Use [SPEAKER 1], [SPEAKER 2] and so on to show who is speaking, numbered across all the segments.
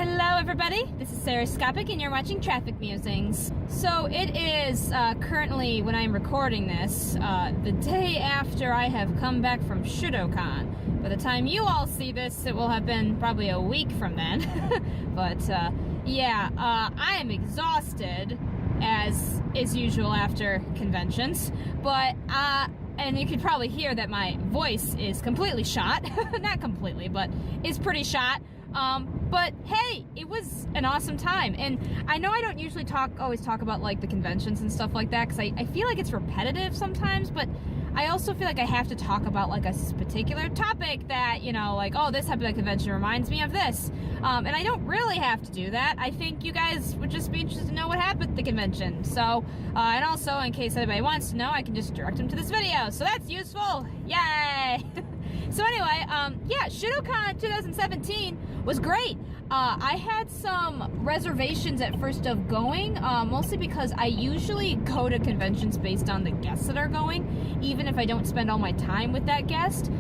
[SPEAKER 1] Hello everybody, this is Sarahscopic and you're watching Traffic Musings. So it is currently, when I'm recording this, the day after I have come back from ShutoCon. By the time you all see this, it will have been probably a week from then. But I am exhausted, as is usual after conventions. But, and you could probably hear that my voice is completely shot. Not completely, but is pretty shot. But hey, it was an awesome time. And I know I don't usually always talk about like the conventions and stuff like that, because I feel like it's repetitive sometimes, but I also feel like I have to talk about like a particular topic that, you know, like, oh, this type of convention reminds me of this. And I don't really have to do that. I think you guys would just be interested to know what happened at the convention. So, and also, in case anybody wants to know, I can just direct them to this video. So that's useful. Yay! So anyway, ShutoCon 2017 was great. I had some reservations at first of going, mostly because I usually go to conventions based on the guests that are going, even if I don't spend all my time with that guest,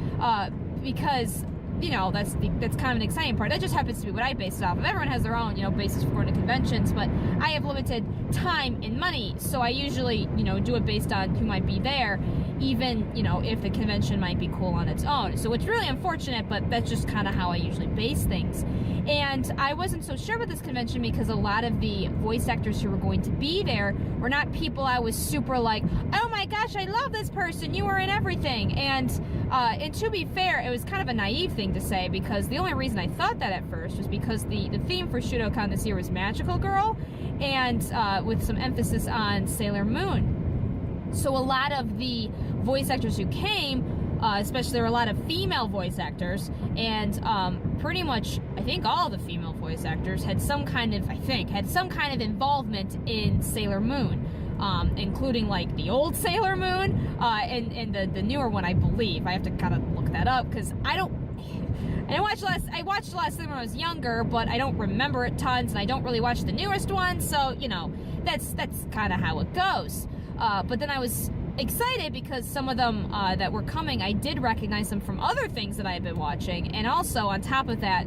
[SPEAKER 1] because, you know, that's kind of an exciting part. That just happens to be what I base it off of. Everyone has their own, you know, basis for going to conventions, but I have limited time and money, so I usually, you know, do it based on who might be there, even, you know, if the convention might be cool on its own. So it's really unfortunate, but that's just kind of how I usually base things. And I wasn't so sure about this convention because a lot of the voice actors who were going to be there were not people I was super like, oh my gosh, I love this person, you were in everything. And to be fair, it was kind of a naive thing to say, because the only reason I thought that at first was because the theme for ShutoCon this year was Magical Girl, and with some emphasis on Sailor Moon. So a lot of the voice actors who came, especially there were a lot of female voice actors, and pretty much, I think all the female voice actors had some kind of, involvement in Sailor Moon, including like the old Sailor Moon, and the newer one, I believe. I have to kind of look that up, because I watched a lot of Sailor Moon when I was younger, but I don't remember it tons, and I don't really watch the newest one, so, you know, that's kind of how it goes. But then I was excited because some of them that were coming, I did recognize them from other things that I had been watching, and also on top of that,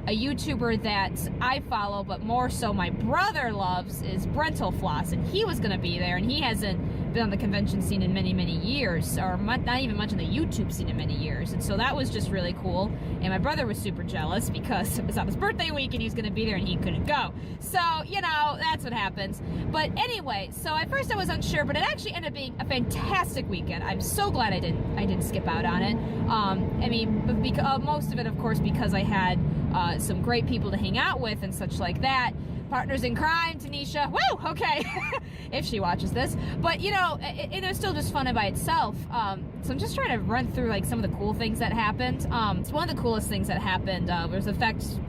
[SPEAKER 1] a YouTuber that I follow, but more so my brother loves, is Brentalfloss, and he was going to be there, and he hasn't been on the convention scene in many, many years, or not even much on the YouTube scene in many years, and so that was just really cool. And my brother was super jealous because it was on his birthday week and he was going to be there and he couldn't go. So, you know, that's what happens. But anyway, so at first I was unsure, but it actually ended up being a fantastic weekend. I'm so glad I didn't skip out on it. I mean, most of it, of course, because I had some great people to hang out with and such like that. Partners in crime, Tanisha. Woo! Okay. If she watches this. But, you know, it was still just fun by itself. So I'm just trying to run through, like, some of the cool things that happened. So one of the coolest things that happened was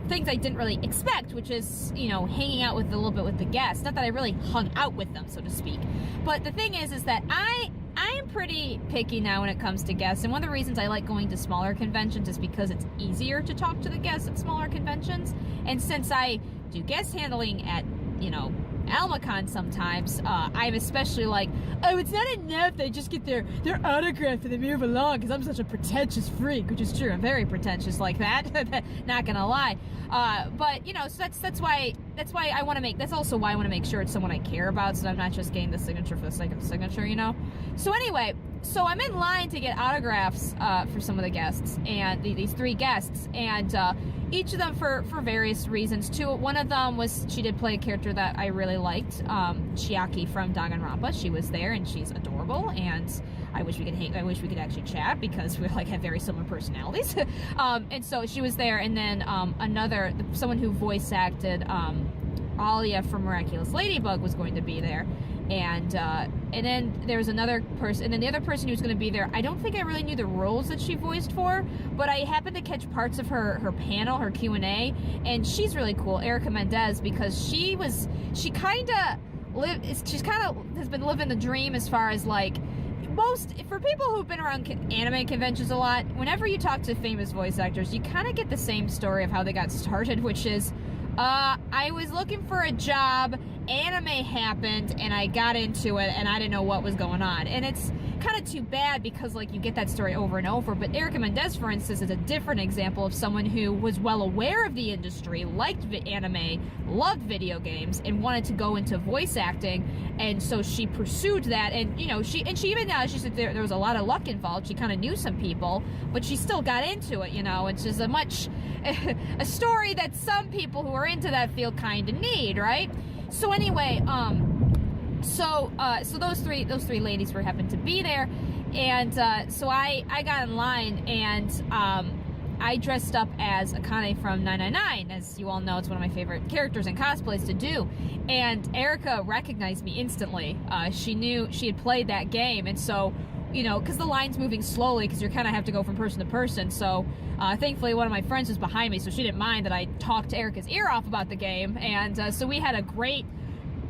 [SPEAKER 1] things I didn't really expect, which is, you know, hanging out with a little bit with the guests. Not that I really hung out with them, so to speak. But the thing is that I'm pretty picky now when it comes to guests, and one of the reasons I like going to smaller conventions is because it's easier to talk to the guests at smaller conventions. And since I do guest handling at, you know, AlmaCon sometimes, I'm especially like, oh, it's not enough they just get their autograph and they move along, because I'm such a pretentious freak, which is true. I'm very pretentious like that. Not gonna lie. But, you know, so that's why I want to make, that's also why I want to make sure it's someone I care about, so I'm not just getting the signature for the sake of the signature, you know? So anyway, so I'm in line to get autographs for some of the guests, and these three guests, and each of them for various reasons. One of them was, she did play a character that I really liked, Chiaki from Danganronpa. She was there, and she's adorable, and I wish we could actually chat, because we like have very similar personalities. And so she was there, and then someone who voice acted Alia from Miraculous Ladybug was going to be there. And then there was another person, and then the other person who was going to be there, I don't think I really knew the roles that she voiced for, but I happened to catch parts of her panel, her Q&A, and she's really cool, Erica Mendez, because she kind of has been living the dream as far as, like, for people who've been around anime conventions a lot, whenever you talk to famous voice actors, you kind of get the same story of how they got started, which is, I was looking for a job, anime happened, and I got into it, and I didn't know what was going on. And it's kind of too bad because, like, you get that story over and over. But Erica Mendez, for instance, is a different example of someone who was well aware of the industry, liked anime, loved video games, and wanted to go into voice acting. And so she pursued that, and, you know, she even she said there was a lot of luck involved. She kind of knew some people, but she still got into it, you know. It's just a story that some people who are into that field kind of need, right? So anyway, so those three ladies happened to be there, and so I got in line, and I dressed up as Akane from 999. As you all know, it's one of my favorite characters in cosplays to do. And Erica recognized me instantly. She knew she had played that game, and so, you know, because the line's moving slowly, because you kind of have to go from person to person. So thankfully, one of my friends was behind me, so she didn't mind that I talked Erica's ear off about the game. And so we had a great,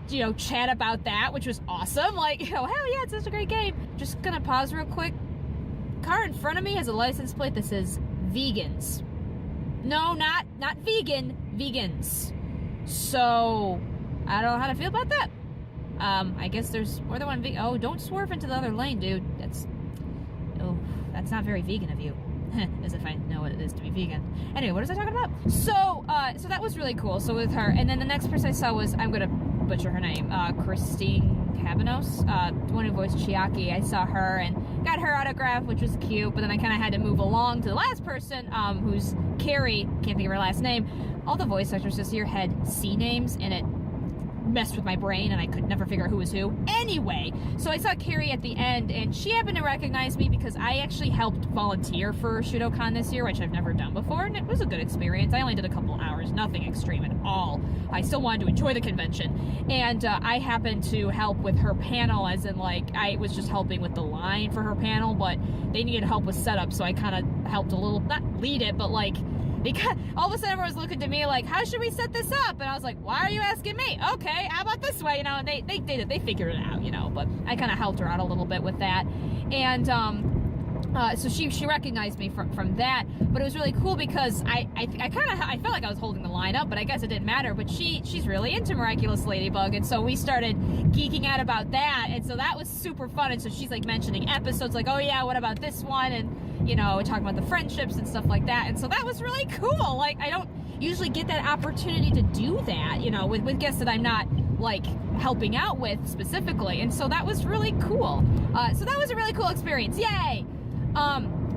[SPEAKER 1] you know, chat about that, which was awesome. Like, you know, hell yeah, it's such a great game. Just gonna pause real quick. Car in front of me has a license plate that says vegans. No, not vegan, vegans. So I don't know how to feel about that. I guess there's more than one vegan. Oh, don't swerve into the other lane, dude. That's not very vegan of you. As if I know what it is to be vegan. Anyway, what was I talking about? So that was really cool. So with her, and then the next person I saw was, I'm gonna butcher her name, Christine Cabanos, the one who voiced Chiaki. I saw her and got her autograph, which was cute, but then I kind of had to move along to the last person, who's Carrie, can't think of her last name. All the voice actors this year had C names, and it messed with my brain, and I could never figure out who was who. Anyway, so I saw Carrie at the end, and she happened to recognize me because I actually helped volunteer for ShutoCon this year, which I've never done before, and it was a good experience. I only did a couple hours, nothing extreme at all. I still wanted to enjoy the convention, and I happened to help with her panel, as in, like, I was just helping with the line for her panel, but they needed help with setup, so I kind of helped a little, not lead it, but, like, because all of a sudden everyone was looking to me like, how should we set this up? And I was like, why are you asking me? Okay, how about this way? You know, and they figured it out, you know, but I kind of helped her out a little bit with that. And so she recognized me from that, but it was really cool because I felt like I was holding the line up, but I guess it didn't matter. But she's really into Miraculous Ladybug, and so we started geeking out about that, and so that was super fun. And so she's like mentioning episodes, like, oh yeah, what about this one? And, you know, talking about the friendships and stuff like that. And so that was really cool. Like, I don't usually get that opportunity to do that, you know, with guests that I'm not, like, helping out with specifically. And so that was really cool. So that was a really cool experience. Yay!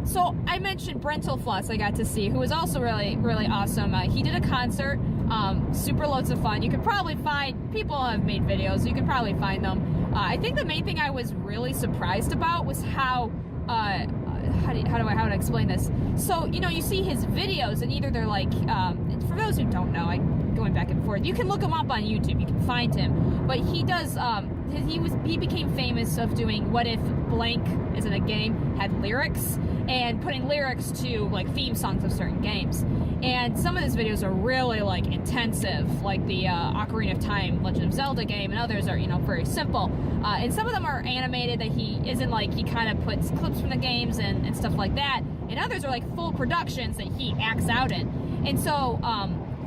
[SPEAKER 1] So I mentioned Brental Floss I got to see, who was also really, really awesome. He did a concert, super loads of fun. You could probably find, people have made videos, so you could probably find them. I think the main thing I was really surprised about was how do I explain this? So, you know, you see his videos, and either they're like, for those who don't know, going back and forth, you can look him up on YouTube, you can find him, but he does, he became famous of doing what if blank is in a game had lyrics, and putting lyrics to, like, theme songs of certain games. And some of his videos are really, like, intensive, like the Ocarina of Time Legend of Zelda game, and others are, you know, very simple. And some of them are animated, that he isn't, like, he kind of puts clips from the games and stuff like that, and others are like full productions that he acts out in. And so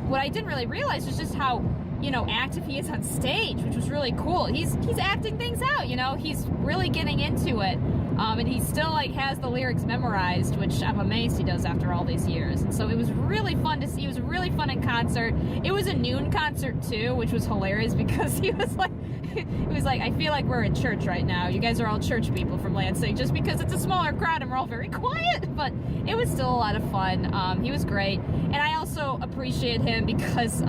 [SPEAKER 1] what I didn't really realize was just how, you know, active he is on stage, which was really cool. He's acting things out, you know, he's really getting into it. And he still, like, has the lyrics memorized, which I'm amazed he does after all these years. And so it was really fun to see. It was really fun in concert. It was a noon concert too, which was hilarious because he was like, I feel like we're in church right now. You guys are all church people from Lansing, just because it's a smaller crowd and we're all very quiet. But it was still a lot of fun. He was great. And I also appreciate him because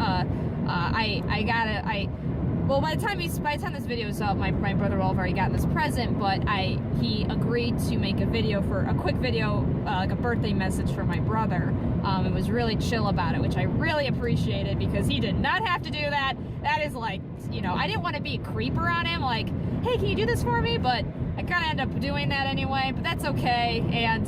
[SPEAKER 1] well, by the time this video is up, my brother will have already gotten this present, but he agreed to make a quick video, like a birthday message for my brother. It was really chill about it, which I really appreciated, because he did not have to do that. That is, like, you know, I didn't want to be a creeper on him, like, hey, can you do this for me? But I kind of end up doing that anyway, but that's okay. And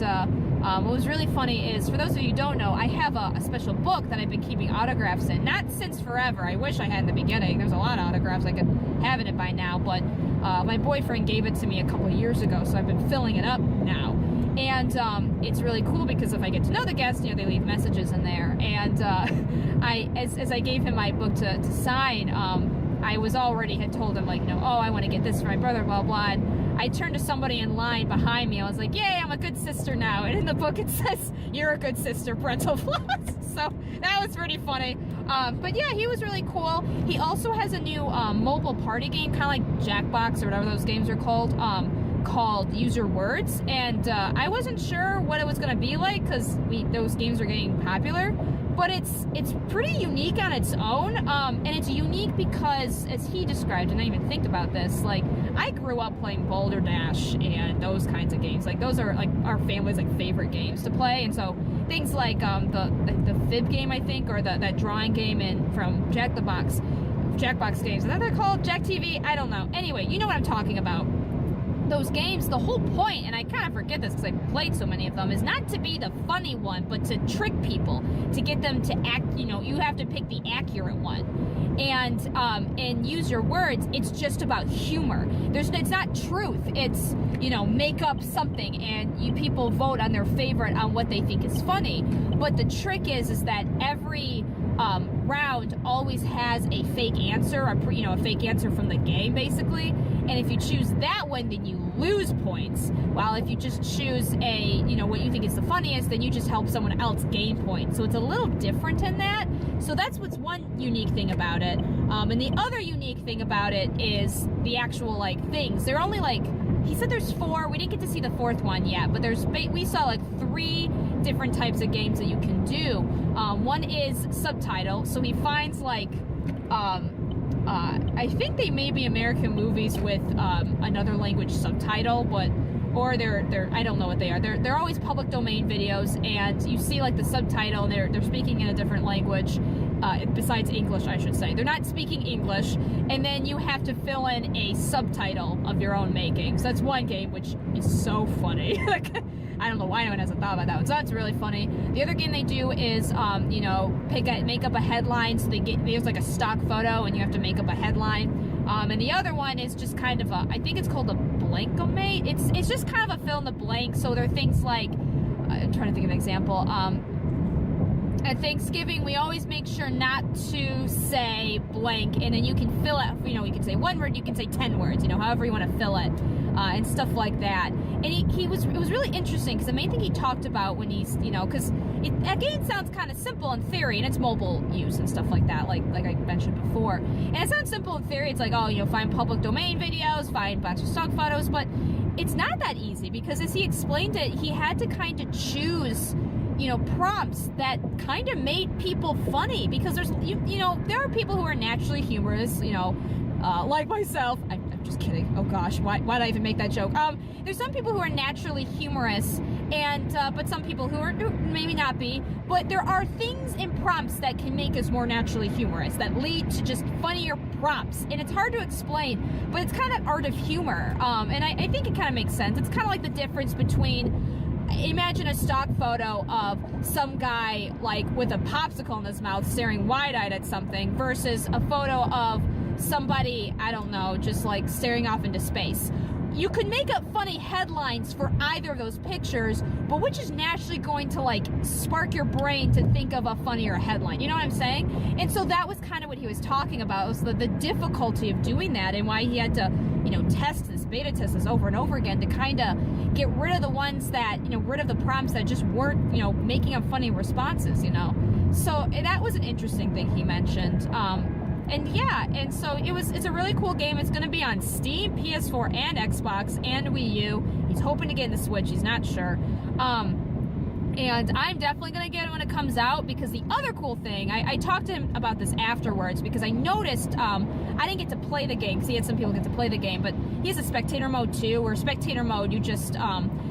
[SPEAKER 1] what was really funny is, for those of you who don't know, I have a special book that I've been keeping autographs in. Not since forever. I wish I had in the beginning. There's a lot of autographs. I could have in it by now, but my boyfriend gave it to me a couple of years ago, so I've been filling it up now. And it's really cool because if I get to know the guests, you know, they leave messages in there. And as I gave him my book to sign, I had told him, like, you know, oh, I want to get this for my brother, blah, blah. And I turned to somebody in line behind me. I was like, yay, I'm a good sister now. And in the book it says, you're a good sister, parental flaws. So that was pretty funny. But yeah, he was really cool. He also has a new mobile party game, kind of like Jackbox or whatever those games are called Use Your Words. And I wasn't sure what it was going to be like because those games are getting popular. But it's pretty unique on its own, and it's unique because, as he described, and I didn't even think about this, like, I grew up playing Boulder Dash and those kinds of games. Like, those are, like, our family's, like, favorite games to play, and so things like the Fib game, I think, or that drawing game from Jackbox games. Is that what they're called? Jack TV? I don't know. Anyway, you know what I'm talking about. Those games, the whole point, and I kind of forget this because I've played so many of them, is not to be the funny one, but to trick people, to get them to act, you have to pick the accurate one. And Use Your Words, it's just about humor. It's not truth. It's, make up something, and people vote on their favorite on what they think is funny. But the trick is that every round always has a fake answer, a fake answer from the game, basically. And if you choose that one, then you lose points. While if you just choose what you think is the funniest, then you just help someone else gain points. So it's a little different in that. So that's what's one unique thing about it. And the other unique thing about it is the actual, things. They're only, he said there's 4. We didn't get to see the 4th one yet, but we saw, 3 different types of games that you can do. One is subtitle. So he finds, I think they may be American movies with another language subtitle, or they're I don't know what they are. They're always public domain videos, and you see the subtitle, and they're speaking in a different language besides English, I should say. They're not speaking English, and then you have to fill in a subtitle of your own making. So that's one game, which is so funny. I don't know why no one hasn't thought about that one. So that's really funny. The other game they do is, make up a headline. So there's a stock photo, and you have to make up a headline. And the other one is just kind of I think it's called a blankomate. It's just kind of a fill in the blank. So there are things like, I'm trying to think of an example. At Thanksgiving, we always make sure not to say blank, and then you can fill it, you can say 1 word, you can say 10 words, however you want to fill it, and stuff like that. And it was really interesting, because the main thing he talked about when he's, because that game sounds kind of simple in theory, and it's mobile use and stuff like that, like I mentioned before. And it sounds simple in theory. It's like, find public domain videos, find a bunch of stock photos, but it's not that easy, because as he explained it, he had to kind of choose prompts that kind of made people funny, because there are people who are naturally humorous, like myself. I'm just kidding. Oh gosh, why did I even make that joke? There's some people who are naturally humorous, and but some people who maybe not be. But there are things in prompts that can make us more naturally humorous, that lead to just funnier prompts, and it's hard to explain, but it's kind of art of humor. And I think it kind of makes sense. It's kind of like the difference between, imagine a stock photo of some guy with a popsicle in his mouth staring wide-eyed at something versus a photo of somebody, I don't know, just staring off into space. You could make up funny headlines for either of those pictures, but which is naturally going to spark your brain to think of a funnier headline? You know what I'm saying? And so that was kind of what he was talking about, was the difficulty of doing that, and why he had to beta test this over and over again to kind of get rid of the ones that, rid of the prompts that just weren't, making up funny responses, So that was an interesting thing he mentioned. And so it's a really cool game. It's going to be on Steam, PS4, and Xbox, and Wii U. He's hoping to get in the Switch. He's not sure. And I'm definitely going to get it when it comes out, because the other cool thing, I talked to him about this afterwards, because I noticed, I didn't get to play the game, because he had some people get to play the game, but he has a spectator mode too, where spectator mode, you just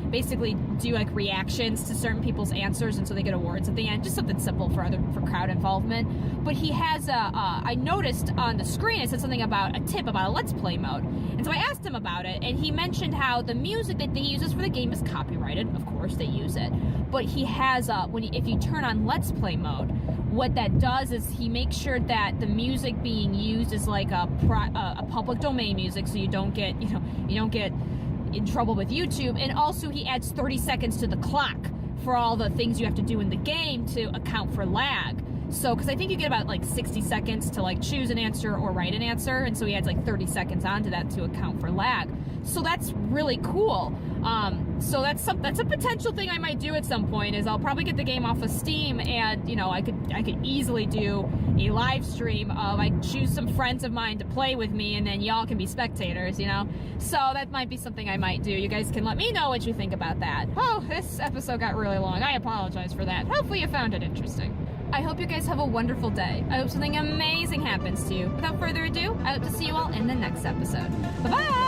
[SPEAKER 1] basically do reactions to certain people's answers, and so they get awards at the end, just something simple for crowd involvement. But he has I noticed on the screen, it said something about a tip about a Let's Play mode, and so I asked him about it, and he mentioned how the music that he uses for the game is copyrighted. Of course they use it, but he has if you turn on Let's Play mode, what that does is he makes sure that the music being used is a public domain music, so you don't get in trouble with YouTube. And also he adds 30 seconds to the clock for all the things you have to do in the game to account for lag. So, because I think you get about like 60 seconds to like choose an answer or write an answer, and so he adds like 30 seconds onto that to account for lag. So that's really cool. So that's a potential thing I might do at some point. Is I'll probably get the game off of Steam, and you know I could easily do a live stream of I choose some friends of mine to play with me, and then y'all can be spectators. You know, so that might be something I might do. You guys can let me know what you think about that. Oh, this episode got really long. I apologize for that. Hopefully you found it interesting. I hope you guys have a wonderful day. I hope something amazing happens to you. Without further ado, I hope to see you all in the next episode. Bye-bye!